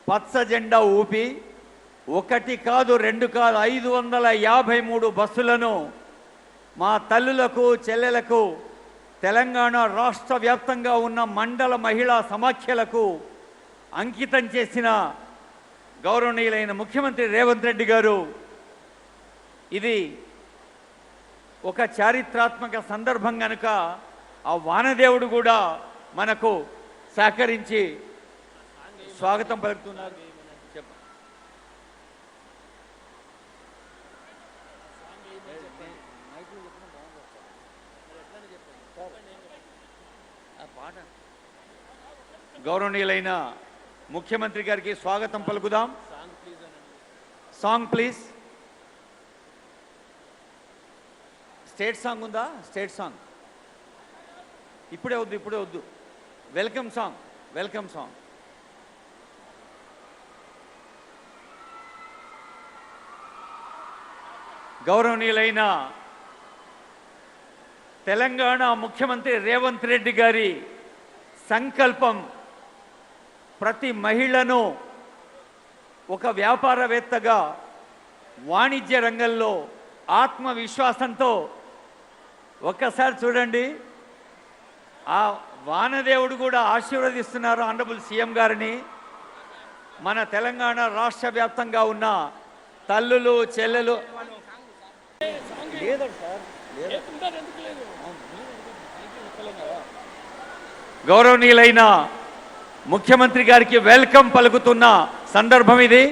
పచ్చ జెండా ఊపి ఒకటి కాదు రెండు కాదు 553 బస్సులను మా తల్లులకు చెల్లెలకు తెలంగాణ రాష్ట్ర వ్యాప్తంగా ఉన్న మండల మహిళా సమాఖ్యలకు అంకితం చేసిన గౌరవనీయులైన ముఖ్యమంత్రి రేవంత్ రెడ్డి గారు ఇది ఒక చారిత్రాత్మక సందర్భం కనుక ఆ వానదేవుడు కూడా మనకు సహకరించి స్వాగతం పలుకుతున్నారు. గౌరవనీయులైన ముఖ్యమంత్రి గారికి స్వాగతం పలుకుదాం. Song please. స్టేట్ సాంగ్ ఉందా? స్టేట్ సాంగ్ ఇప్పుడే వద్దు. Welcome song. గౌరవనీయులైన తెలంగాణ ముఖ్యమంత్రి రేవంత్ రెడ్డి గారి సంకల్పం ప్రతి మహిళను ఒక వ్యాపారవేత్తగా వాణిజ్య రంగంలో ఆత్మవిశ్వాసంతో ఒక్కసారి చూడండి. ఆ వానదేవుడు కూడా ఆశీర్వదిస్తున్నారు ఆనరబుల్ సీఎం గారిని. మన తెలంగాణ రాష్ట్ర వ్యాప్తంగా ఉన్న తల్లులు చెల్లెలు గౌరవనీయులైన ముఖ్యమంత్రి గారికి వెల్కమ్ పలుకుతున్న సందర్భం ఇది.